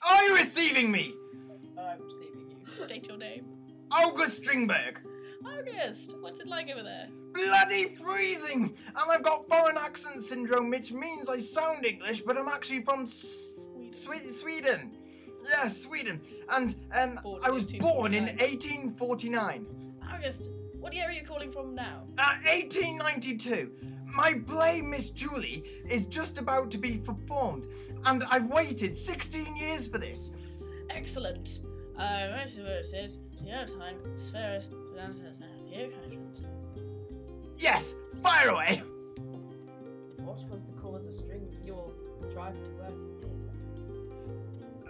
Are you receiving me? I'm receiving you. State your name. August Stringberg. August, what's it like over there? Bloody freezing! And I've got foreign accent syndrome, which means I sound English, but I'm actually from Sweden. Yeah, Sweden. And I was born in 1849. August, what year are you calling from now? 1892. My play, Miss Julie, is just about to be performed, and I've waited 16 years for this. Excellent. I see what it says. Time, spheres, Yes, fire away. What was the cause of your drive to work in theatre?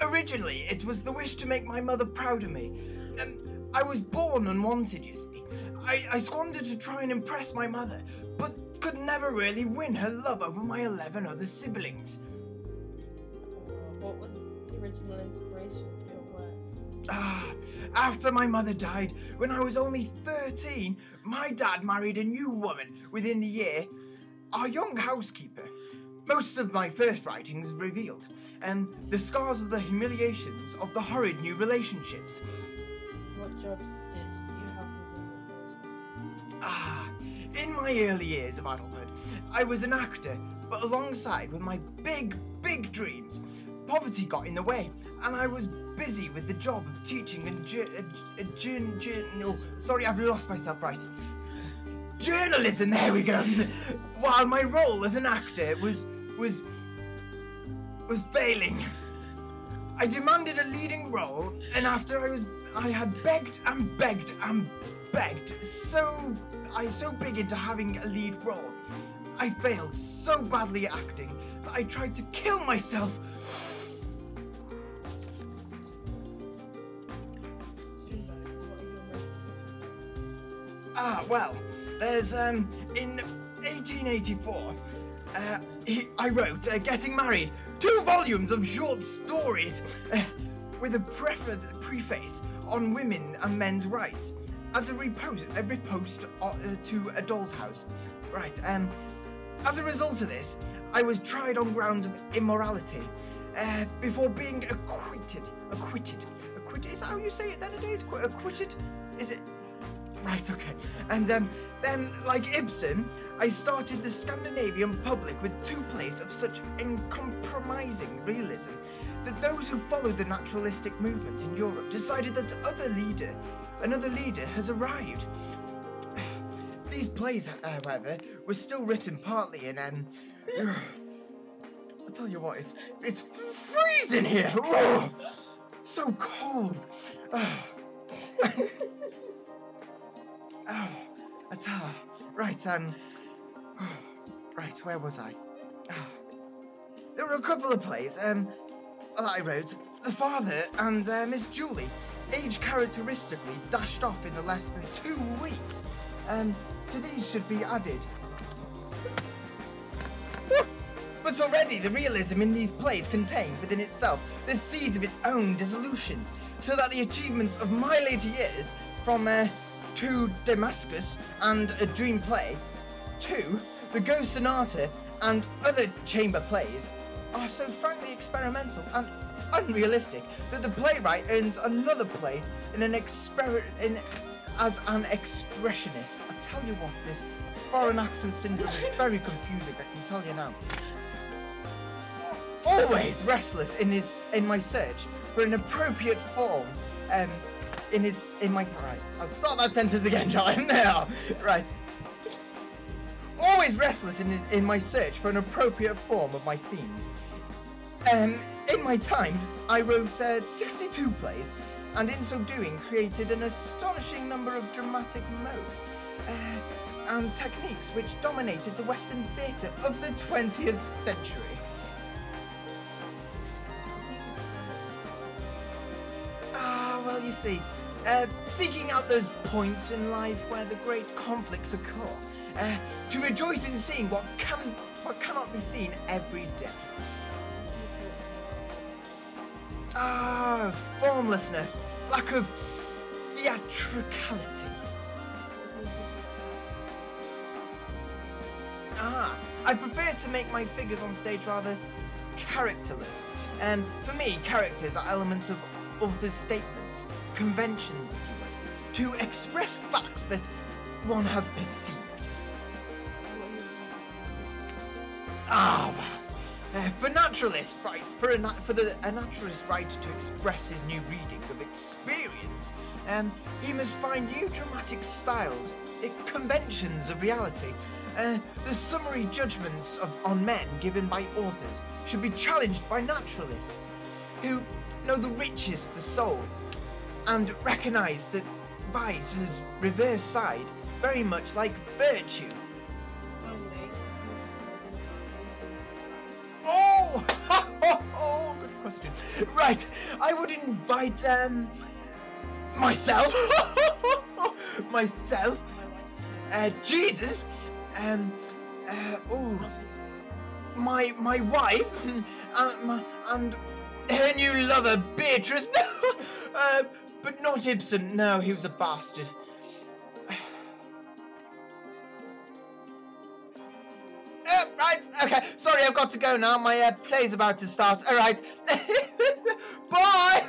Originally, it was the wish to make my mother proud of me. I was born unwanted, you see. I squandered to try and impress my mother, but could never really win her love over my 11 other siblings. What was the original inspiration for your work? After my mother died, when I was only 13, my dad married a new woman within the year, our young housekeeper. Most of my first writings revealed, the scars of the humiliations of the horrid new relationships. What jobs did you have within the theatre? In my early years of adulthood, I was an actor, but alongside with my big dreams, poverty got in the way, and I was busy with the job of teaching and I've lost myself, right. Journalism, there we go. While my role as an actor was failing. I demanded a leading role, and after I had begged and begged and begged, I so big into having a lead role, I failed so badly at acting that I tried to kill myself. Well, there's, in 1884, I wrote Getting Married, 2 volumes of short stories, with a preface on women and men's rights, as a riposte to a doll's house. Right, as a result of this, I was tried on grounds of immorality, before being acquitted. Acquitted, is that how you say it nowadays? Acquitted? Is it? Right, okay. And then, like Ibsen, I started the Scandinavian public with 2 plays of such uncompromising realism that those who followed the naturalistic movement in Europe decided that another leader has arrived. These plays, however, were still written partly in, I'll tell you what, it's freezing here! Oh, so cold! Right, right, where was I? There were a couple of plays, that I wrote. The Father and, Miss Julie, age characteristically dashed off in less than 2 weeks. To these should be added. But already the realism in these plays contained within itself the seeds of its own dissolution, so that the achievements of my later years, from, to Damascus and A Dream Play, to The Ghost Sonata and other chamber plays, are so frankly experimental and unrealistic that the playwright earns another place as an expressionist. I tell you what, this foreign accent syndrome is very confusing, I can tell you now. Always restless in my search for an appropriate form, right, I'll start that sentence again, John. Now, right. Always restless in my search for an appropriate form of my themes. In my time, I wrote 62 plays, and in so doing created an astonishing number of dramatic modes and techniques which dominated the Western theatre of the 20th century. Well, you see, seeking out those points in life where the great conflicts occur, to rejoice in seeing what cannot be seen every day. Formlessness, lack of theatricality. I prefer to make my figures on stage rather characterless, For me, characters are elements of author's statements, conventions, if you will, to express facts that one has perceived. Ah, well, for naturalist, right? For a naturalist writer to express his new reading of experience, he must find new dramatic styles, conventions of reality. The summary judgments on men given by authors should be challenged by naturalists who know the riches of the soul and recognise that vice has reverse side, very much like virtue. Oh, good question. Right, I would invite myself, Jesus, my wife, and her new lover, Beatrice. But not Ibsen. No, he was a bastard. Right, okay, sorry, I've got to go now. My play's about to start. All right. Bye!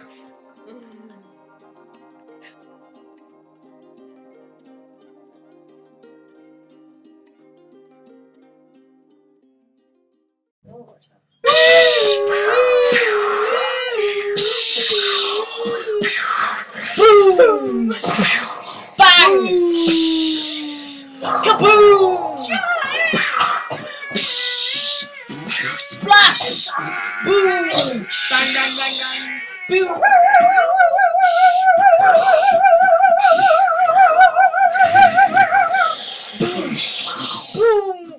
Boom! Bang! Kaboom! Splash! Boom! Bang, bang, bang, bang! Boom! Boom!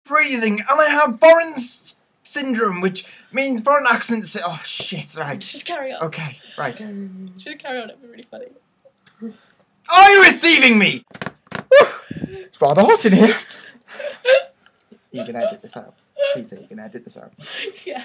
Freezing, and I have foreign syndrome, which means foreign accents. Oh shit! Right. Just carry on. Okay. Right. Just carry on. It'd be really funny. Are you receiving me? Whew. It's rather hot in here. You can edit this out. Please say you can edit this out. Yeah.